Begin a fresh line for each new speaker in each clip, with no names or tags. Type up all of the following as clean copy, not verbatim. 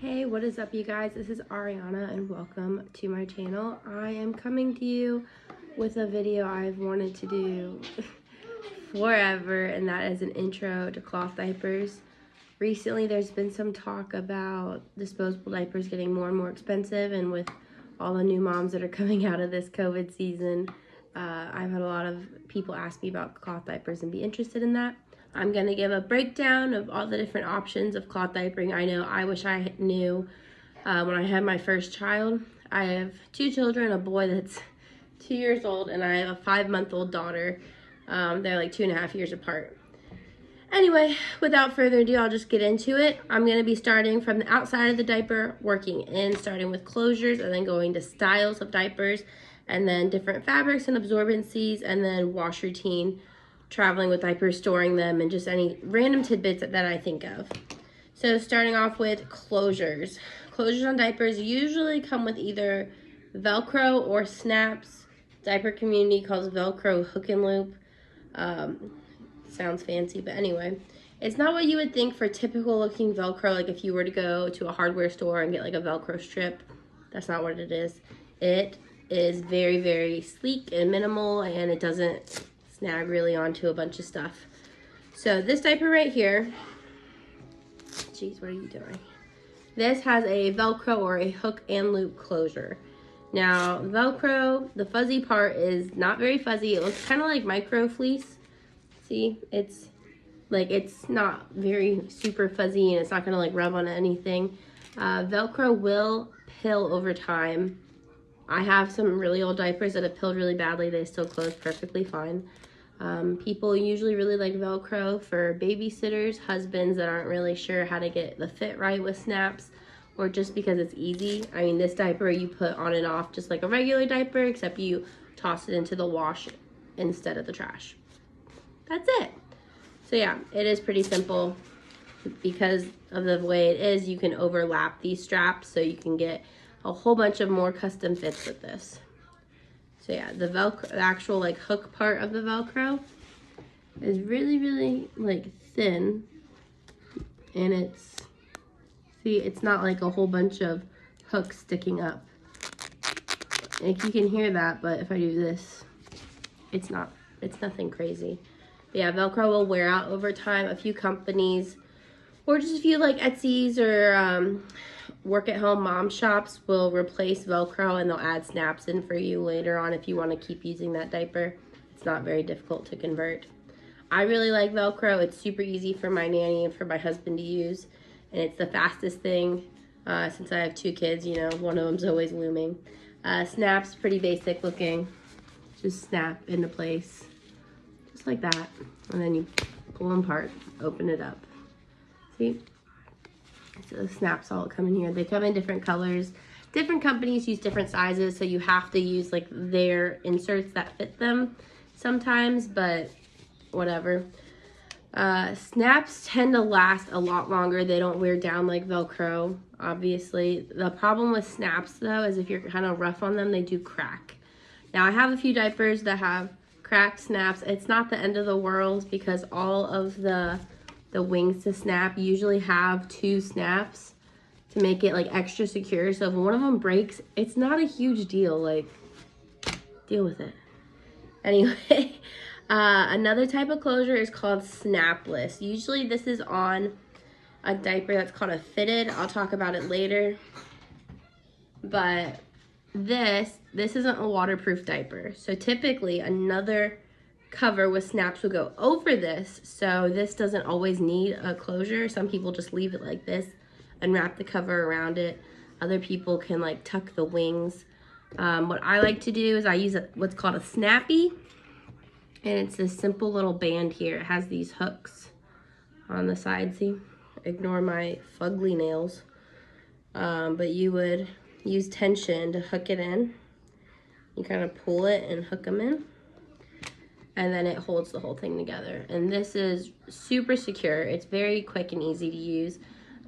Hey, what is up, you guys? This is Ariana and welcome to my channel. I am coming to you with a video I've wanted to do forever, and that is an intro to cloth diapers. Recently there's been some talk about disposable diapers getting more and more expensive, and with all the new moms that are coming out of this COVID season, I've had a lot of people ask me about cloth diapers and be interested in that. I'm going to give a breakdown of all the different options of cloth diapering. I know I wish I knew when I had my first child. I have two children, a boy that's 2 years old, and I have a 5-month-old daughter. They're like 2.5 years apart. Anyway, without further ado, I'll just get into it. I'm going to be starting from the outside of the diaper, working in, starting with closures, and then going to styles of diapers, and then different fabrics and absorbencies, and then wash routine, traveling with diapers, storing them, and just any random tidbits that I think of. So starting off with closures. Closures on diapers usually come with either Velcro or snaps. Diaper community calls Velcro hook and loop. Sounds fancy, but anyway. It's not what you would think for typical looking Velcro, like if you were to go to a hardware store and get like a Velcro strip. That's not what it is. It is very, very sleek and minimal, and it doesn't snag really onto a bunch of stuff. So this diaper right here, geez, what are you doing? This has a Velcro or a hook and loop closure. Now Velcro, the fuzzy part is not very fuzzy. It looks kind of like micro fleece. See, it's not very super fuzzy, and it's not gonna like rub on anything. Velcro will pill over time. I have some really old diapers that have pilled really badly. They still close perfectly fine. People usually really like Velcro for babysitters, husbands that aren't really sure how to get the fit right with snaps, or just because it's easy. I mean, this diaper you put on and off just like a regular diaper, except you toss it into the wash instead of the trash. That's it. So yeah, it is pretty simple. Because of the way it is, you can overlap these straps, so you can get a whole bunch of more custom fits with this. So yeah, the Velcro, the actual like hook part of the Velcro is really, really like thin, and it's not like a whole bunch of hooks sticking up. Like you can hear that, but if I do this, it's nothing crazy. But yeah, Velcro will wear out over time. A few companies, or just a few like Etsy's or work at home mom shops, will replace Velcro, and they'll add snaps in for you later on if you want to keep using that diaper. It's not very difficult to convert. I really like Velcro. It's super easy for my nanny and for my husband to use, and it's the fastest thing. Since I have 2 kids, you know, one of them's always looming. Snaps, pretty basic looking. Just snap into place, just like that, and then you pull them apart, open it up. See? So the snaps all come in here. They come in different colors. Different companies use different sizes, so you have to use like their inserts that fit them sometimes, but whatever. Snaps tend to last a lot longer. They don't wear down like Velcro, obviously. The problem with snaps though is if you're kind of rough on them, they do crack. Now I have a few diapers that have cracked snaps. It's not the end of the world, because all of the wings to snap usually have 2 snaps to make it like extra secure. So if one of them breaks, it's not a huge deal. Like, deal with it. Anyway, another type of closure is called snapless. Usually this is on a diaper that's called a fitted. I'll talk about it later. But this isn't a waterproof diaper. So typically another cover with snaps will go over this, so this doesn't always need a closure. Some people just leave it like this and wrap the cover around it. Other people can like tuck the wings. What I like to do is I use what's called a snappy, and it's this simple little band here. It has these hooks on the side. See, ignore my fugly nails, but you would use tension to hook it in. You kind of pull it and hook them in, and then it holds the whole thing together. And this is super secure. It's very quick and easy to use.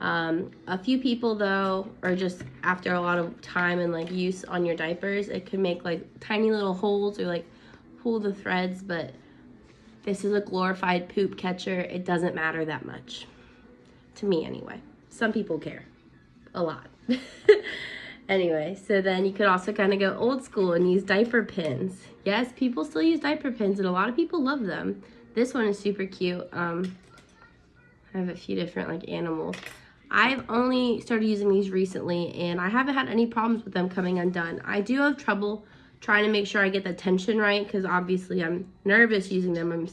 A few people though, or just after a lot of time and like use on your diapers, it could make like tiny little holes or like pull the threads, but this is a glorified poop catcher. It doesn't matter that much, to me anyway. Some people care. a lot. Anyway, so then you could also kind of go old school and use diaper pins. Yes, people still use diaper pins, and a lot of people love them. This one is super cute. I have a few different like animals. I've only started using these recently, and I haven't had any problems with them coming undone. I do have trouble trying to make sure I get the tension right, because obviously I'm nervous using them. I'm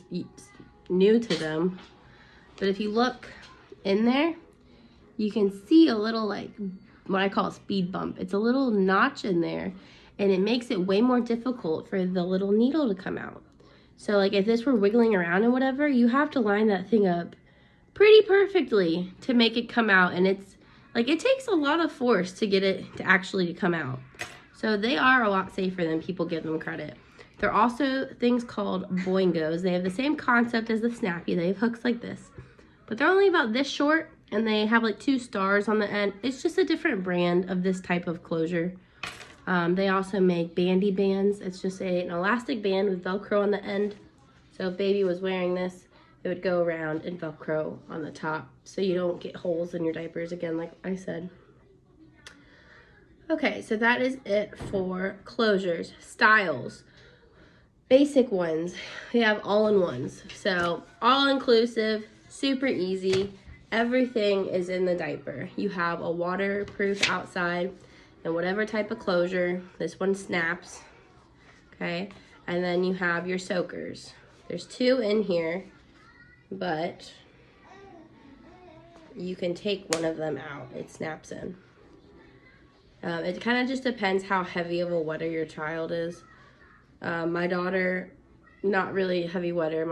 new to them. But if you look in there, you can see a little like what I call a speed bump. It's a little notch in there, and it makes it way more difficult for the little needle to come out. So like if this were wiggling around and whatever, you have to line that thing up pretty perfectly to make it come out, and it's like it takes a lot of force to get it to actually come out. So they are a lot safer than people give them credit. They're also things called boingos. They have the same concept as the snappy. They have hooks like this, but they're only about this short, and they have like 2 stars on the end. It's just a different brand of this type of closure. They also make bandy bands. It's just an elastic band with Velcro on the end. So if baby was wearing this, it would go around and Velcro on the top, so you don't get holes in your diapers again, like I said. Okay, so that is it for closures. Styles. Basic ones. We have all-in-ones. So all-inclusive, super easy. Everything is in the diaper. You have a waterproof outside and whatever type of closure. This one snaps, okay? And then you have your soakers. There's 2 in here, but you can take one of them out. It snaps in. It kind of just depends how heavy of a wetter your child is. My daughter, not really heavy wetter.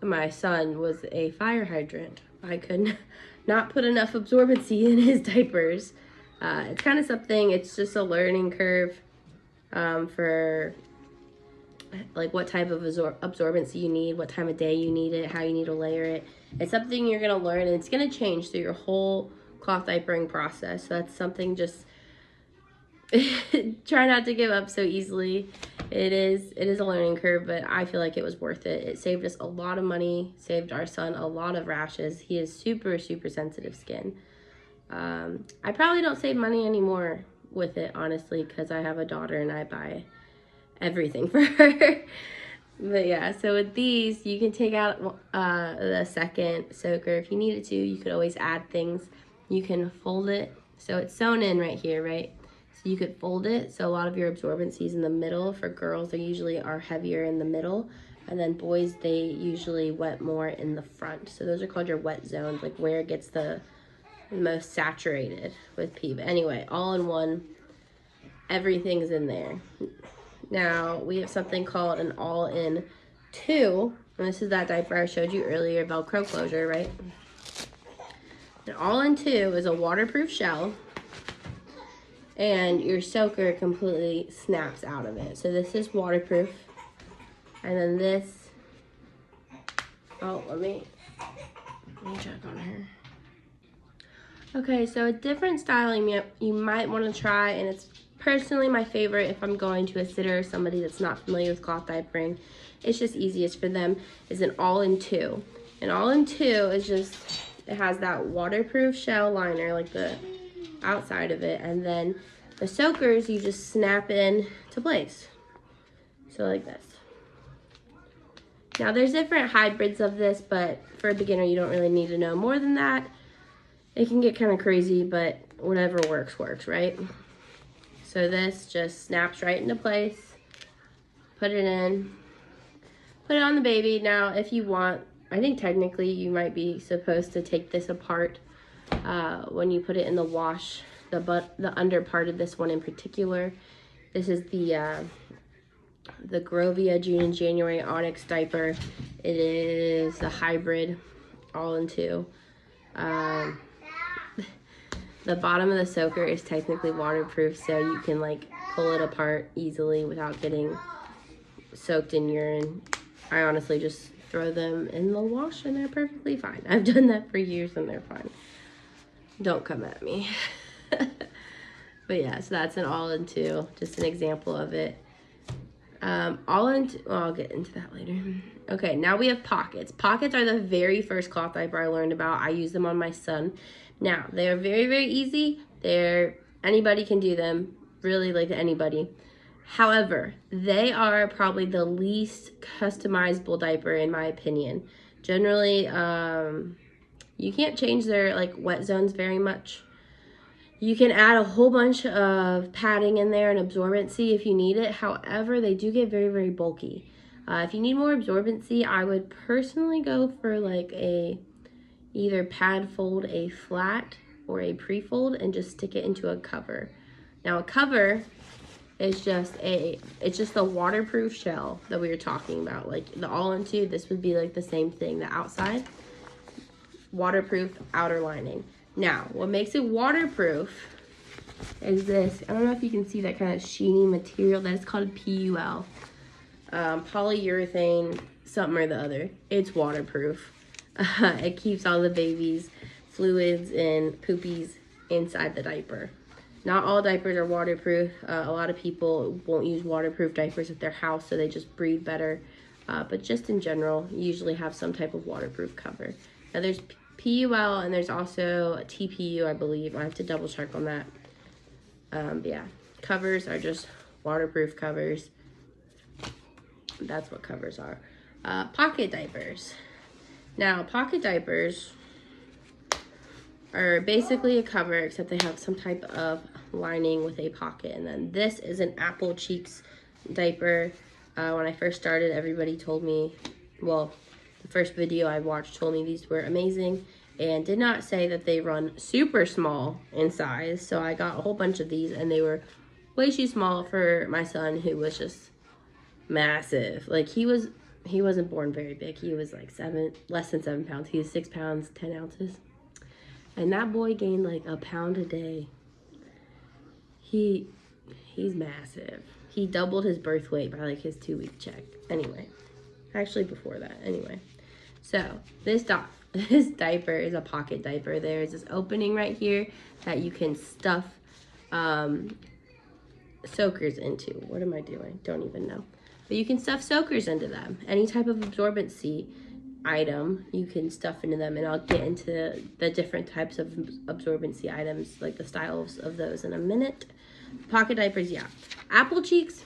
My son was a fire hydrant. I could not put enough absorbency in his diapers. It's kind of something, it's just a learning curve for like what type of absorbency you need, what time of day you need it, how you need to layer it. It's something you're going to learn, and it's going to change through your whole cloth diapering process. So that's something, just try not to give up so easily. It is a learning curve, but I feel like it was worth it. It saved us a lot of money, saved our son a lot of rashes. He has super, super sensitive skin. I probably don't save money anymore with it, honestly, because I have a daughter and I buy everything for her. But yeah, so with these, you can take out the second soaker if you needed to. You could always add things. You can fold it. So it's sewn in right here, right? So you could fold it. So a lot of your absorbency is in the middle. For girls, they usually are heavier in the middle. And then boys, they usually wet more in the front. So those are called your wet zones, like where it gets the most saturated with pee. But anyway, all in one, everything's in there. Now, we have something called an all-in 2, and this is that diaper I showed you earlier, Velcro closure, right? An all-in 2 is a waterproof shell, and your soaker completely snaps out of it. So this is waterproof, and then this, let me check on her. Okay, so a different styling you might want to try, and it's personally my favorite if I'm going to a sitter or somebody that's not familiar with cloth diapering. It's just easiest for them, is an all-in-2. An all-in-2 is just, it has that waterproof shell liner, like the outside of it, and then the soakers you just snap in to place. So like this. Now there's different hybrids of this, but for a beginner you don't really need to know more than that. It can get kind of crazy, but whatever works, right? So this just snaps right into place. Put it in. Put it on the baby. Now, if you want, I think technically you might be supposed to take this apart when you put it in the wash. The under part of this one in particular. This is the Grovia June and January Onyx diaper. It is a hybrid, all-in-2. The bottom of the soaker is technically waterproof, so you can like pull it apart easily without getting soaked in urine. I honestly just throw them in the wash and they're perfectly fine. I've done that for years and they're fine. Don't come at me. But yeah, so that's an all-in-2, just an example of it. I'll get into that later. Okay, now we have pockets. Pockets are the very first cloth diaper I learned about. I use them on my son. Now, they are very, very easy, Anybody can do them, really, like anybody. However, they are probably the least customizable diaper in my opinion. Generally, you can't change their like wet zones very much. You can add a whole bunch of padding in there and absorbency if you need it. However, they do get very, very bulky. If you need more absorbency, I would personally go for like either pad fold a flat or a pre-fold and just stick it into a cover. Now a cover is it's just a waterproof shell that we were talking about. Like the all-in-two, this would be like the same thing. The outside, waterproof outer lining. Now, what makes it waterproof is this. I don't know if you can see that kind of sheeny material. That is called PUL. Polyurethane, something or the other. It's waterproof. It keeps all the baby's fluids and poopies inside the diaper. Not all diapers are waterproof. A lot of people won't use waterproof diapers at their house, so they just breathe better. But just in general, you usually have some type of waterproof cover. Now there's PUL and there's also a TPU, I believe. I have to double check on that. But yeah, covers are just waterproof covers. That's what covers are. Pocket diapers. Now, pocket diapers are basically a cover, except they have some type of lining with a pocket. And then this is an Apple Cheeks diaper. When I first started, everybody told me, well, the first video I watched told me these were amazing and did not say that they run super small in size. So I got a whole bunch of these and they were way too small for my son, who was just massive. Like he wasn't born very big. He was like less than 7 pounds. He was 6 pounds, 10 ounces. And that boy gained like a pound a day. He's massive. He doubled his birth weight by like his 2-week check. Anyway, actually before that, anyway. So this diaper is a pocket diaper. There's this opening right here that you can stuff soakers into. What am I doing? Don't even know. But you can stuff soakers into them. Any type of absorbency item you can stuff into them, and I'll get into the different types of absorbency items, like the styles of those in a minute. Pocket diapers, yeah. Apple Cheeks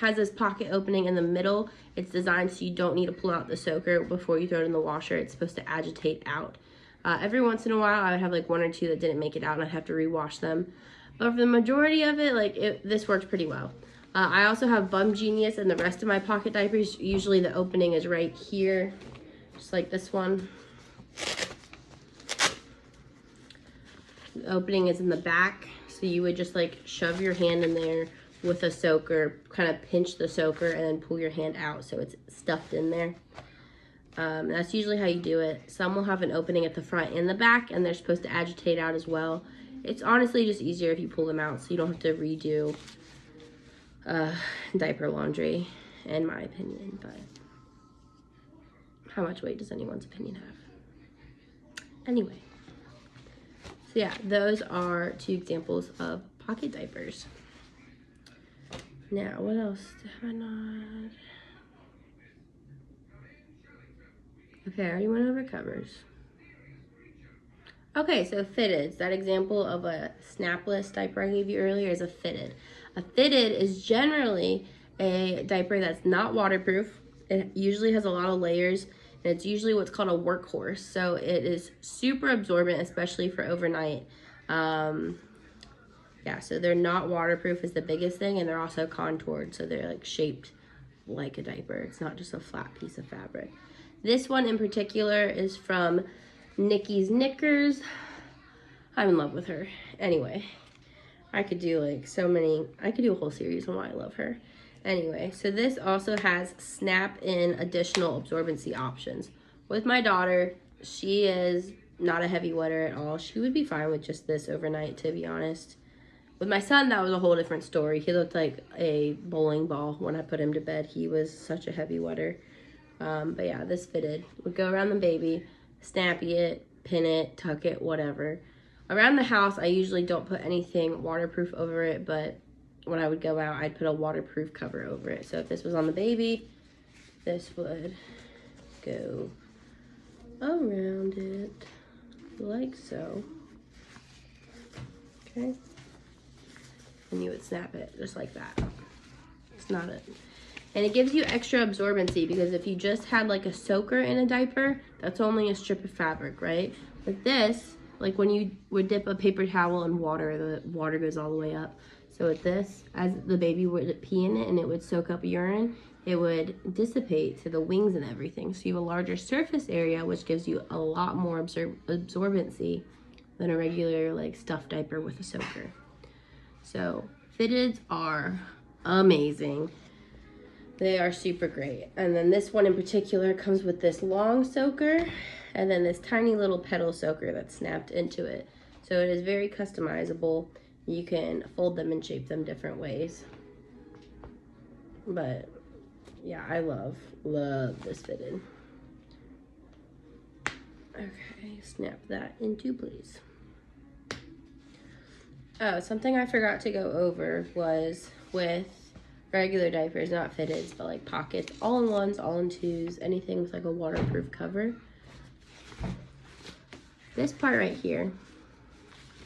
has this pocket opening in the middle. It's designed so you don't need to pull out the soaker before you throw it in the washer. It's supposed to agitate out. Every once in a while, I would have like 1 or 2 that didn't make it out, and I'd have to rewash them. But for the majority of it, this works pretty well. I also have Bum Genius, and the rest of my pocket diapers, usually the opening is right here, just like this one. The opening is in the back, so you would just like shove your hand in there with a soaker, kind of pinch the soaker, and then pull your hand out so it's stuffed in there. That's usually how you do it. Some will have an opening at the front and the back, and they're supposed to agitate out as well. It's honestly just easier if you pull them out, so you don't have to redo diaper laundry, in my opinion. But how much weight does anyone's opinion have? Anyway, so yeah, those are 2 examples of pocket diapers. Now, what else have I not? Okay, I already went over covers. Okay, so fitteds. That example of a snapless diaper I gave you earlier is a fitted. A fitted is generally a diaper that's not waterproof. It usually has a lot of layers, and it's usually what's called a workhorse. So it is super absorbent, especially for overnight. Yeah, so they're not waterproof is the biggest thing, and they're also contoured, so they're like shaped like a diaper. It's not just a flat piece of fabric. This one in particular is from Nikki's Knickers. I'm in love with her. Anyway, I could do a whole series on why I love her. Anyway, so this also has snap-in additional absorbency options. With my daughter, she is not a heavy wetter at all. She would be fine with just this overnight, to be honest. With my son, that was a whole different story. He looked like a bowling ball when I put him to bed. He was such a heavy wetter. But yeah, this fitted. Would go around the baby, snappy it, pin it, tuck it, whatever. Around the house, I usually don't put anything waterproof over it, but when I would go out, I'd put a waterproof cover over it. So if this was on the baby, this would go around it like so. Okay. And you would snap it just like that. It's not it. And it gives you extra absorbency because if you just had like a soaker in a diaper, that's only a strip of fabric, right? With this, like when you would dip a paper towel in water, the water goes all the way up. So with this, as the baby would pee in it and it would soak up urine, it would dissipate to the wings and everything. So you have a larger surface area, which gives you a lot more absorbency than a regular like stuffed diaper with a soaker. So fitteds are amazing. They are super great. And then this one in particular comes with this long soaker and then this tiny little pedal soaker that's snapped into it. So it is very customizable. You can fold them and shape them different ways. But yeah, I love this fitted. Okay, snap that into place. Oh, something I forgot to go over was with regular diapers, not fitteds, but like pockets, all-in-ones, all-in-twos, anything with like a waterproof cover. This part right here,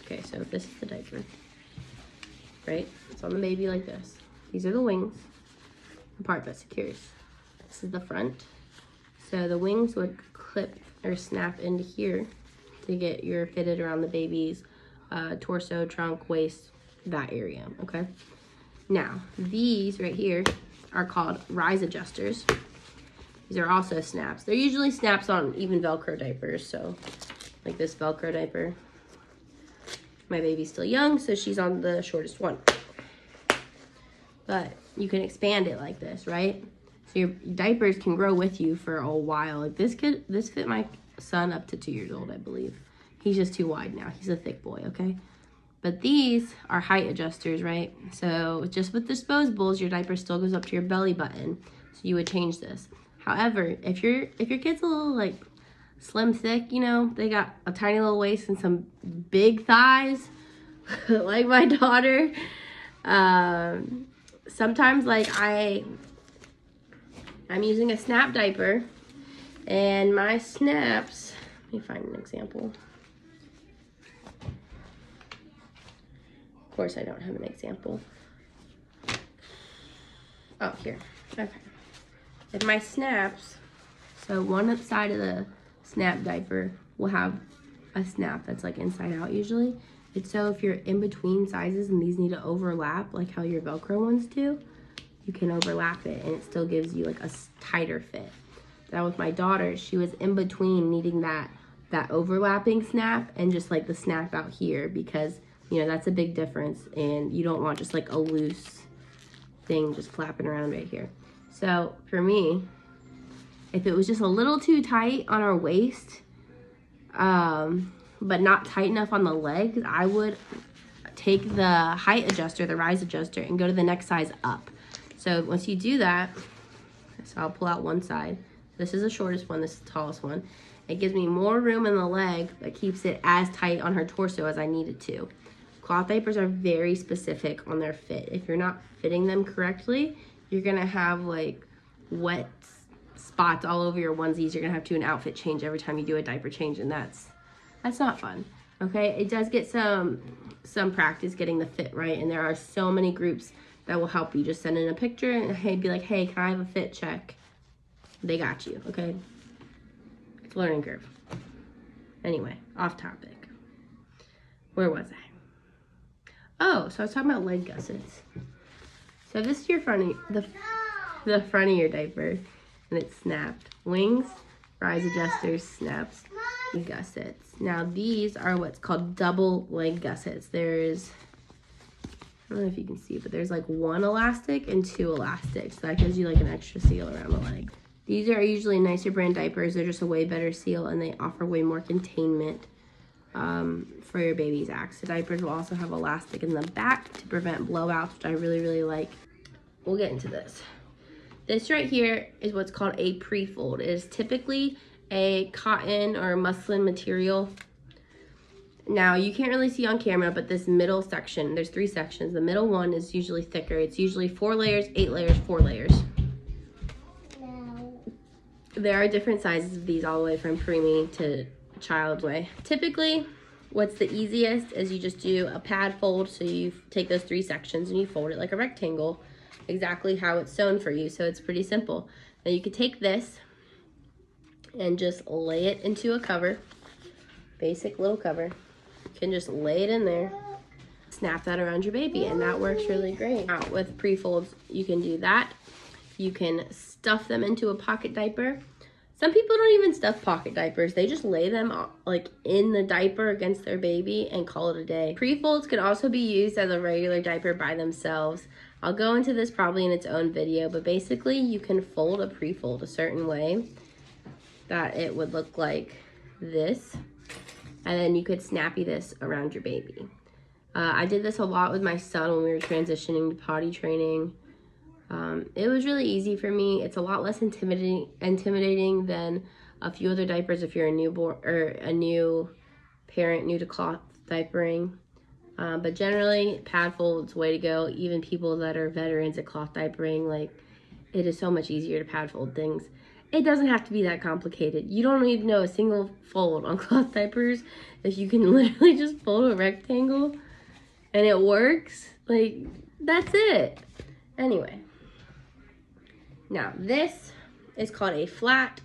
okay, so this is the diaper, right? It's on the baby like this. These are the wings, the part that secures. This is the front. So the wings would clip or snap into here to get your fitted around the baby's torso, trunk, waist, that area, okay? Now, these right here are called rise adjusters. These are also snaps. They're usually snaps on even Velcro diapers, so like this Velcro diaper. My baby's still young, so she's on the shortest one. But you can expand it like this, right? So your diapers can grow with you for a while. Like this fit my son up to 2 years old, I believe. He's just too wide now. He's a thick boy, okay? But these are height adjusters, right? So just with disposables, your diaper still goes up to your belly button. So you would change this. However, if your kid's a little like slim thick, you know, they got a tiny little waist and some big thighs, like my daughter. Sometimes like I'm using a snap diaper and my snaps, let me find an example. Of course I don't have an example. Oh, here, okay. If my snaps, so one side of the snap diaper will have a snap that's like inside out usually. It's so if you're in between sizes and these need to overlap, like how your Velcro ones do, you can overlap it and it still gives you like a tighter fit. Now with my daughter, she was in between needing that overlapping snap and just like the snap out here because, you know, that's a big difference and you don't want just like a loose thing just flapping around right here. So for me, if it was just a little too tight on our waist, but not tight enough on the legs, I would take the height adjuster, the rise adjuster, and go to the next size up. So once you do that, so I'll pull out one side. This is the shortest one, this is the tallest one. It gives me more room in the leg that keeps it as tight on her torso as I need it to. Cloth diapers are very specific on their fit. If you're not fitting them correctly, you're gonna have like wet spots all over your onesies. You're gonna have to do an outfit change every time you do a diaper change, and that's not fun, okay? It does get some practice getting the fit right, and there are so many groups that will help you. Just send in a picture and be like, hey, can I have a fit check? They got you, okay? It's a learning curve. Anyway, off topic. Where was I? Oh, so I was talking about leg gussets. So this is your front of, the front of your diaper, and it's snapped. Wings, rise adjusters, snaps, gussets. Now these are what's called double leg gussets. There's, I don't know if you can see, but there's like one elastic and two elastics. So that gives you like an extra seal around the leg. These are usually nicer brand diapers. They're just a way better seal and they offer way more containment for your baby's acts. The diapers will also have elastic in the back to prevent blowouts, which I really, really like. We'll get into this. This right here is what's called a pre-fold. It is typically a cotton or muslin material. Now, you can't really see on camera, but this middle section, there's 3 sections. The middle one is usually thicker. It's usually 4 layers, 8 layers, 4 layers. No. There are different sizes of these all the way from preemie to child way. Typically, what's the easiest is you just do a pad fold. So you take those 3 sections and you fold it like a rectangle, exactly how it's sewn for you. So it's pretty simple. Now you could take this and just lay it into a cover, basic little cover. You can just lay it in there, snap that around your baby, and that works really great. Now with pre-folds, you can do that. You can stuff them into a pocket diaper. Some people don't even stuff pocket diapers. They just lay them like in the diaper against their baby and call it a day. Pre-folds can also be used as a regular diaper by themselves. I'll go into this probably in its own video, but basically you can fold a pre-fold a certain way that it would look like this, and then you could snappy this around your baby. I did this a lot with my son when we were transitioning to potty training. It was really easy for me. It's a lot less intimidating than a few other diapers if you're a newborn or a new parent, new to cloth diapering. But generally, pad fold's way to go. Even people that are veterans at cloth diapering, like, it is so much easier to pad fold things. It doesn't have to be that complicated. You don't need to know a single fold on cloth diapers if you can literally just fold a rectangle and it works. Like, that's it. Anyway. Now, this is called a flat.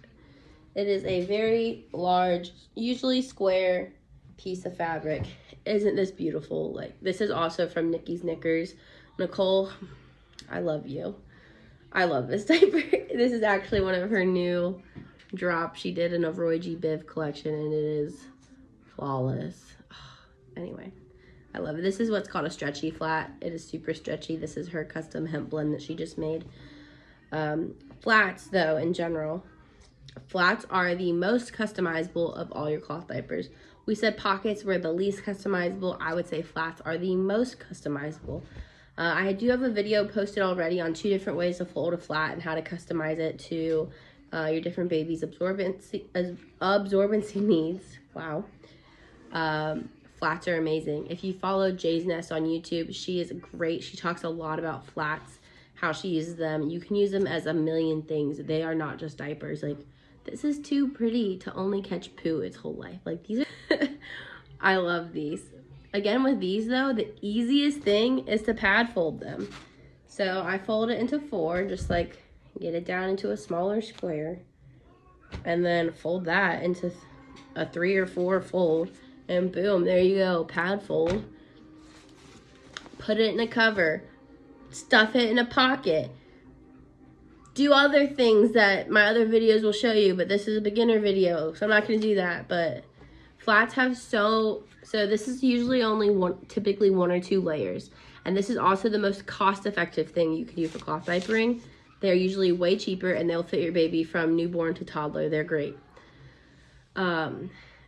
It is a very large, usually square piece of fabric. Isn't this beautiful? Like, this is also from Nikki's Knickers. Nicole, I love you. I love this diaper. This is actually one of her new drops. She did in a Roy G. Biv collection, and it is flawless. Anyway, I love it. This is what's called a stretchy flat. It is super stretchy. This is her custom hemp blend that she just made. Flats, though, in general, flats are the most customizable of all your cloth diapers. We said pockets were the least customizable. I would say flats are the most customizable. I do have a video posted already on 2 different ways to fold a flat and how to customize it to your different baby's absorbency needs. Wow. Flats are amazing. If you follow Jay's Nest on YouTube, she is great. She talks a lot about flats, how she uses them. You can use them as a million things. They are not just diapers. Like, this is too pretty to only catch poo its whole life. Like, these are I love these. Again, with these though, the easiest thing is to pad fold them. So I fold it into 4, just like get it down into a smaller square, and then fold that into a 3 or 4 fold, and boom, there you go, pad fold. Put it in a cover, stuff it in a pocket, do other things that my other videos will show you, but this is a beginner video, so I'm not going to do that. But flats have so this is usually only typically 1 or 2 layers, and this is also the most cost-effective thing you can do for cloth diapering. They're usually way cheaper, and they'll fit your baby from newborn to toddler. They're great.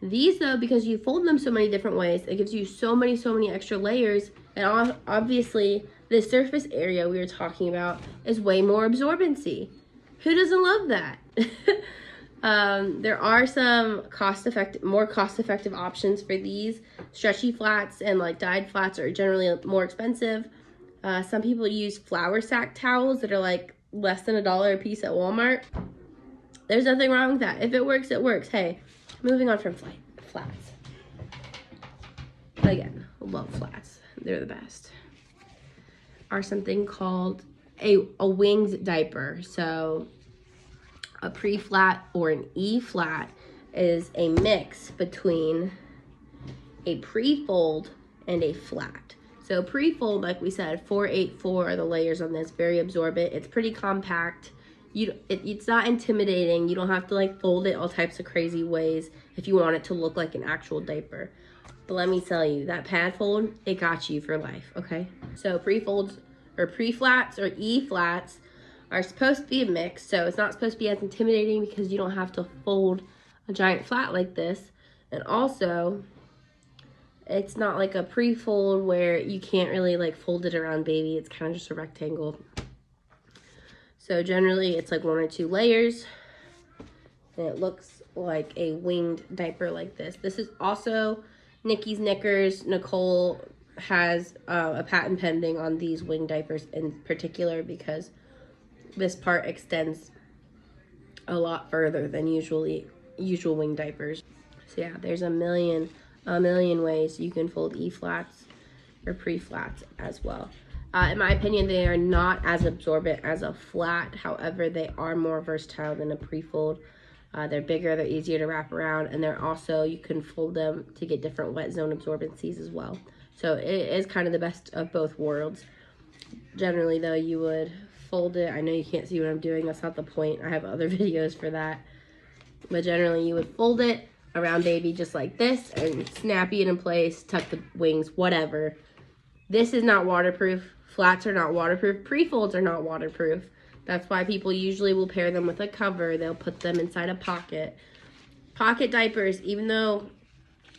These though, because you fold them so many different ways, it gives you so many extra layers, and obviously the surface area we were talking about is way more absorbency. Who doesn't love that? There are some more cost-effective options for these. Stretchy flats and like dyed flats are generally more expensive. Some people use flour sack towels that are like less than $1 a piece at Walmart. There's nothing wrong with that. If it works, it works. Hey, moving on from flats. Again, love flats. They're the best. Are something called a winged diaper. So a pre-flat or an E-flat is a mix between a pre-fold and a flat. So pre-fold, like we said, 4, 8, 4 are the layers on this. Very absorbent. It's pretty compact. It's not intimidating. You don't have to like fold it all types of crazy ways if you want it to look like an actual diaper. But let me tell you, that pad fold, it got you for life, okay? So pre-folds or pre-flats or E-flats are supposed to be a mix, so it's not supposed to be as intimidating because you don't have to fold a giant flat like this. And also, it's not like a pre-fold where you can't really like fold it around baby. It's kind of just a rectangle. So generally, it's like 1 or 2 layers, and it looks like a winged diaper like this. This is also Nikki's Knickers. Nicole has a patent pending on these winged diapers in particular because this part extends a lot further than usual wing diapers. So yeah, there's a million a million ways you can fold E-flats or pre-flats as well. In my opinion, they are not as absorbent as a flat. However, they are more versatile than a pre-fold. They're bigger, they're easier to wrap around, and they're also, you can fold them to get different wet zone absorbencies as well. So it is kind of the best of both worlds. Generally though, you would fold it. I know you can't see what I'm doing, that's not the point. I have other videos for that. But generally you would fold it around baby just like this and snappy it in place, tuck the wings, whatever. This is not waterproof. Flats are not waterproof. Pre-folds are not waterproof. That's why people usually will pair them with a cover. They'll put them inside a pocket. Pocket diapers, even though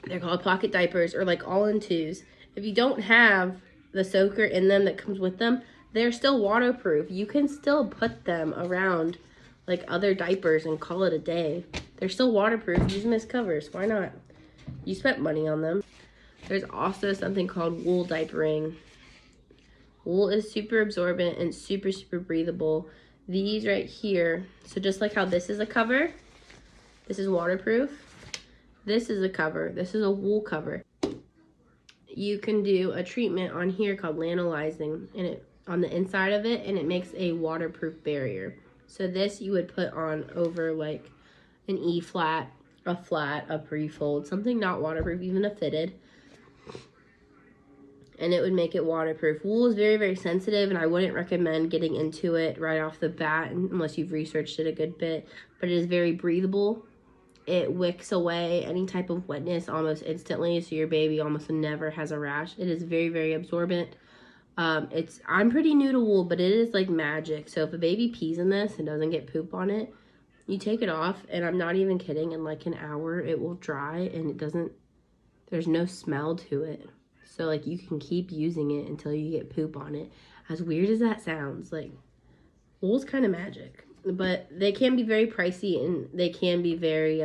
they're called pocket diapers or like all-in-twos, if you don't have the soaker in them that comes with them, they're still waterproof. You can still put them around like other diapers and call it a day. They're still waterproof. Use them as covers. Why not? You spent money on them. There's also something called wool diapering. Wool is super absorbent and super, super breathable. These right here, so just like how this is a cover, this is waterproof. This is a cover. This is a wool cover. You can do a treatment on here called lanolizing and it on the inside of it, and it makes a waterproof barrier. So this you would put on over like an E-flat, a flat, a pre-fold, something not waterproof, even a fitted. And it would make it waterproof. Wool is very, very sensitive, and I wouldn't recommend getting into it right off the bat unless you've researched it a good bit. But it is very breathable. It wicks away any type of wetness almost instantly, so your baby almost never has a rash. It is very, very absorbent. I'm pretty new to wool, but it is like magic. So if a baby pees in this and doesn't get poop on it, you take it off, and I'm not even kidding, in like an hour it will dry, and there's no smell to it. So like you can keep using it until you get poop on it. As weird as that sounds, like wool's kind of magic. But they can be very pricey, and they can be very,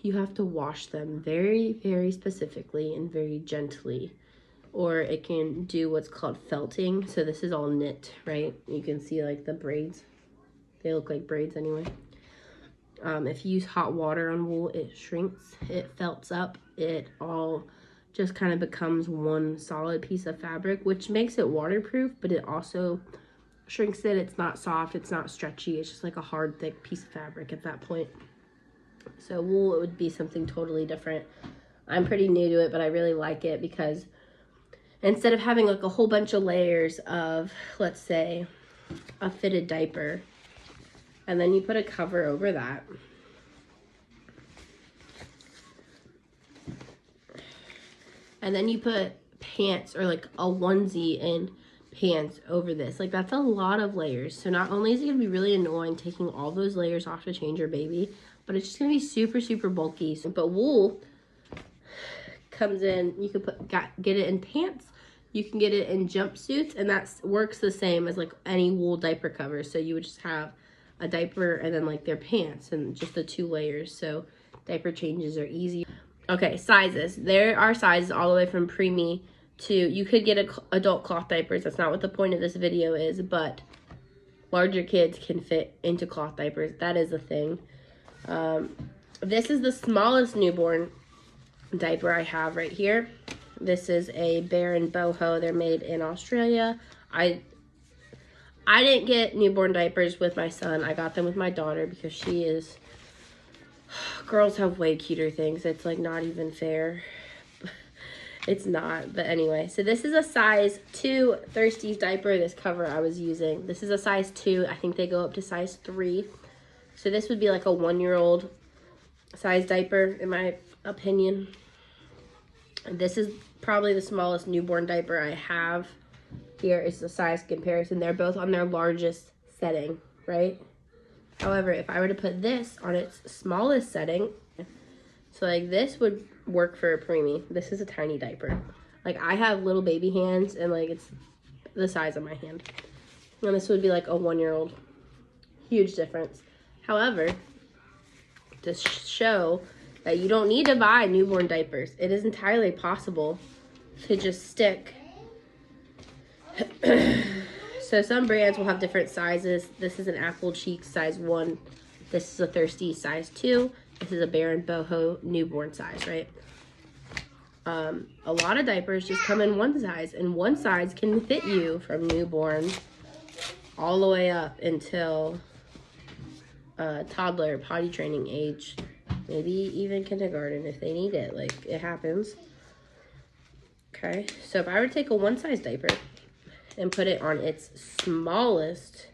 you have to wash them very, very specifically and very gently. Or it can do what's called felting. So this is all knit, right? You can see like the braids. They look like braids anyway. If you use hot water on wool, it shrinks, it felts up, it all just kind of becomes one solid piece of fabric, which makes it waterproof, but it also shrinks it. It's not soft, it's not stretchy, it's just like a hard, thick piece of fabric at that point. So wool, it would be something totally different. I'm pretty new to it, but I really like it because instead of having like a whole bunch of layers of, let's say, a fitted diaper, and then you put a cover over that, and then you put pants or like a onesie and pants over this. Like that's a lot of layers. So not only is it gonna be really annoying taking all those layers off to change your baby, but it's just gonna be super, super bulky. But wool comes in, you can get it in pants, you can get it in jumpsuits, and that works the same as like any wool diaper cover. So you would just have a diaper and then like their pants and just the 2 layers. So diaper changes are easy. Okay, sizes. There are sizes all the way from preemie to, you could get adult cloth diapers. That's not what the point of this video is, but larger kids can fit into cloth diapers. That is a thing. This is the smallest newborn diaper I have right here. This is a Bear and Boho. They're made in Australia. I didn't get newborn diapers with my son. I got them with my daughter because she is... Girls have way cuter things. It's like not even fair. It's not, but anyway. So this is a size 2 Thirsties diaper, this cover I was using. This is a size 2. I think they go up to size 3. So this would be like a 1-year-old size diaper, in my opinion. This is probably the smallest newborn diaper I have. Here is the size comparison. They're both on their largest setting, right? However, if I were to put this on its smallest setting, so like this would work for a preemie. This is a tiny diaper. Like I have little baby hands, and like it's the size of my hand. And this would be like a 1-year-old. Huge difference. However, to show that you don't need to buy newborn diapers, it is entirely possible to just stick. So some brands will have different sizes. This is an Apple Cheeks size 1. This is a Thirsty size 2. This is a Bear and Boho newborn size, right? A lot of diapers just come in one size, and one size can fit you from newborn all the way up until toddler potty training age, maybe even kindergarten if they need it. Like, it happens. Okay, so if I were to take a one size diaper and put it on its smallest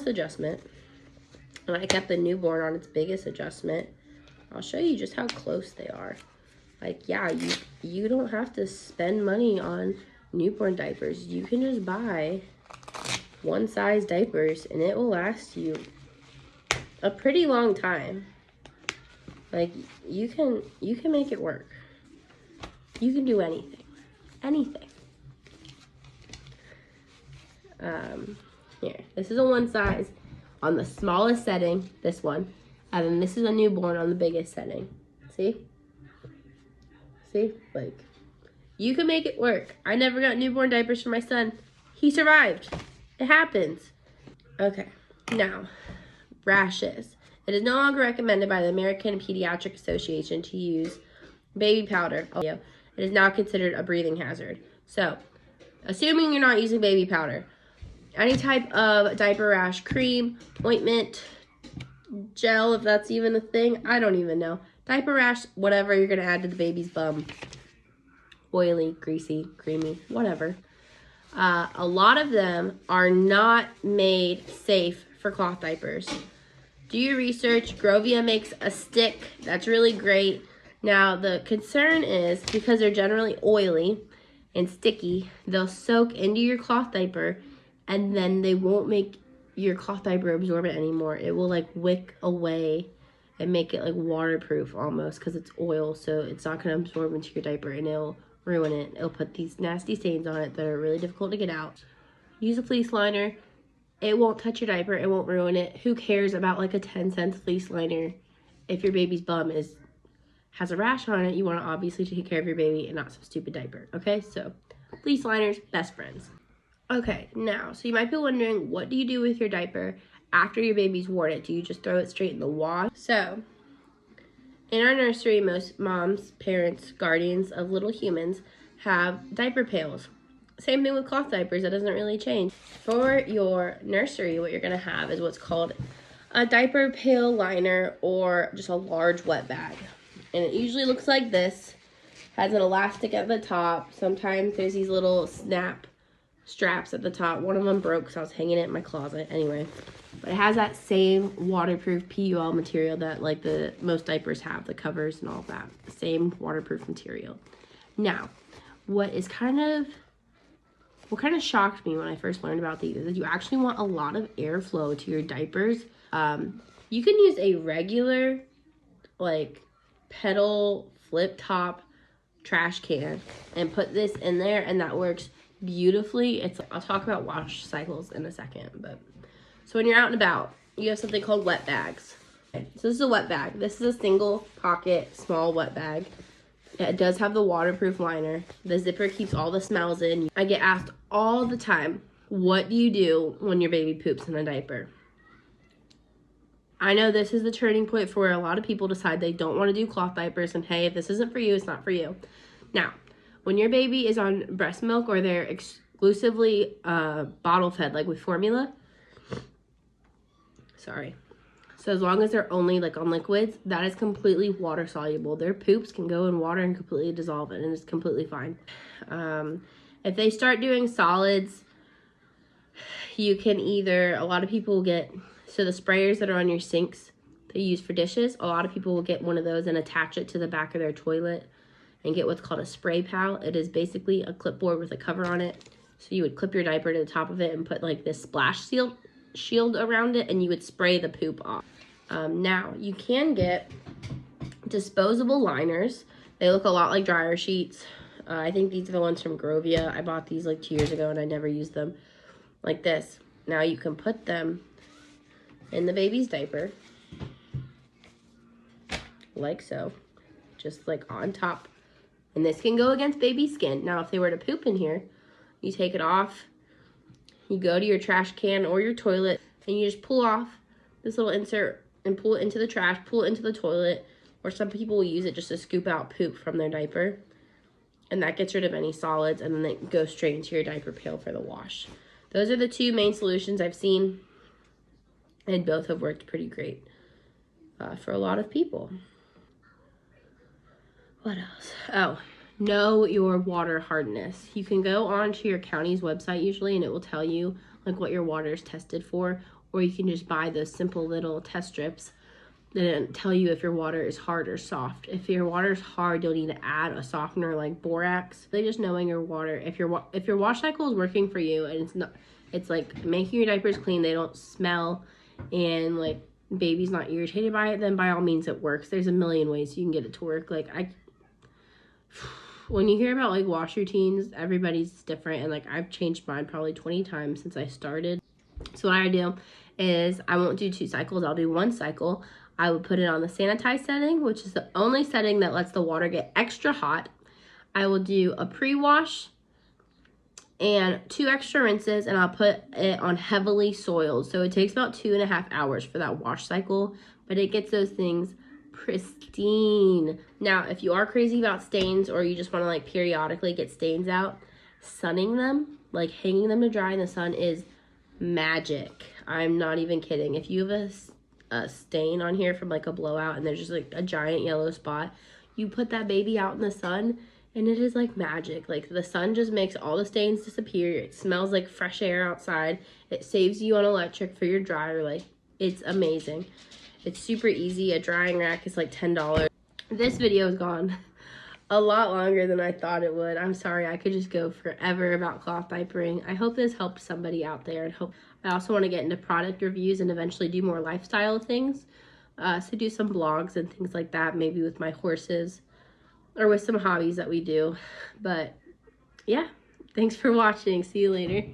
adjustment, and I kept the newborn on its biggest adjustment, I'll show you just how close they are. Like, yeah, you don't have to spend money on newborn diapers. You can just buy one size diapers and it will last you a pretty long time. Like, you can make it work. You can do anything. Here, this is a one size on the smallest setting, this one, and then this is a newborn on the biggest setting. See, like, you can make it work. I never got newborn diapers for my son. He survived. It happens. Okay, now, rashes. It is no longer recommended by the American Pediatric Association to use baby powder. It is now considered a breathing hazard. So, assuming you're not using baby powder, any type of diaper rash cream, ointment, gel, if that's even a thing, I don't even know. Diaper rash, whatever you're going to add to the baby's bum. Oily, greasy, creamy, whatever. A lot of them are not made safe for cloth diapers. Do your research. Grovia makes a stick that's really great. Now, the concern is because they're generally oily and sticky, they'll soak into your cloth diaper and then they won't make your cloth diaper absorbent anymore. It will like wick away and make it like waterproof almost because it's oil, so it's not going to absorb into your diaper and it'll ruin it. It'll put these nasty stains on it that are really difficult to get out. Use a fleece liner. It won't touch your diaper. It won't ruin it. Who cares about like a 10-cent fleece liner if your baby's bum has a rash on it? You want to obviously take care of your baby and not some stupid diaper. Okay, so fleece liners, best friends. Okay, now, so you might be wondering, what do you do with your diaper after your baby's worn it? Do you just throw it straight in the wash? So, in our nursery, most moms, parents, guardians of little humans have diaper pails. Same thing with cloth diapers, that doesn't really change. For your nursery, what you're gonna have is what's called a diaper pail liner or just a large wet bag. And it usually looks like this. Has an elastic at the top. Sometimes there's these little snap straps at the top. One of them broke, so I was hanging it in my closet anyway. But it has that same waterproof PUL material that like the most diapers have, the covers and all that. Same waterproof material. Now, what kind of shocked me when I first learned about these is that you actually want a lot of airflow to your diapers. You can use a regular like pedal flip top trash can and put this in there, and that works beautifully. I'll talk about wash cycles in a second, but so when you're out and about, you have something called wet bags. Okay, so this is a wet bag. This is a single pocket small wet bag. It does have the waterproof liner. The zipper keeps all the smells in. I get asked all the time, what do you do when your baby poops in a diaper? I know this is the turning point for where a lot of people decide they don't want to do cloth diapers, and hey, if this isn't for you, it's not for you. Now, when your baby is on breast milk or they're exclusively bottle fed, like with formula, so as long as they're only like on liquids, that is completely water soluble. Their poops can go in water and completely dissolve it, and it's completely fine. If they start doing solids, you can either, a lot of people get, so the sprayers that are on your sinks they use for dishes, a lot of people will get one of those and attach it to the back of their toilet and get what's called a spray pal. It is basically a clipboard with a cover on it. So you would clip your diaper to the top of it and put like this splash shield around it, and you would spray the poop off. Now, you can get disposable liners. They look a lot like dryer sheets. I think these are the ones from Grovia. I bought these like 2 years ago and I never used them. Like this. Now you can put them in the baby's diaper. Like so. Just like on top. And this can go against baby skin. Now if they were to poop in here, you take it off. You go to your trash can or your toilet and you just pull off this little insert and pull it into the trash, pull it into the toilet, or some people will use it just to scoop out poop from their diaper. And that gets rid of any solids, and then it goes straight into your diaper pail for the wash. Those are the two main solutions I've seen, and both have worked pretty great for a lot of people. What else? Oh, know your water hardness. You can go onto your county's website usually, and it will tell you like what your water is tested for, or you can just buy those simple little test strips that tell you if your water is hard or soft. If your water is hard, you'll need to add a softener like borax. They just knowing your water, if your wash cycle is working for you and it's like making your diapers clean, they don't smell, and like baby's not irritated by it, then by all means it works. There's a million ways you can get it to work. Like when you hear about like wash routines, everybody's different, and like I've changed mine probably 20 times since I started. So what I do is I won't do 2 cycles, I'll do 1 cycle. I would put it on the sanitize setting, which is the only setting that lets the water get extra hot. I will do a pre-wash and 2 extra rinses, and I'll put it on heavily soiled. So it takes about 2.5 hours for that wash cycle, but it gets those things pristine. Now, if you are crazy about stains, or you just want to like periodically get stains out, sunning them, like hanging them to dry in the sun, is magic. I'm not even kidding. If you have a stain on here from like a blowout and there's just like a giant yellow spot, you put that baby out in the sun and it is like magic. Like the sun just makes all the stains disappear. It smells like fresh air outside. It saves you on electric for your dryer. Like, it's amazing. It's super easy. A drying rack is like $10. This video is gone a lot longer than I thought it would. I'm sorry, I could just go forever about cloth diapering. I hope this helped somebody out there, and I also want to get into product reviews and eventually do more lifestyle things. So do some blogs and things like that, maybe with my horses or with some hobbies that we do. But yeah, thanks for watching. See you later.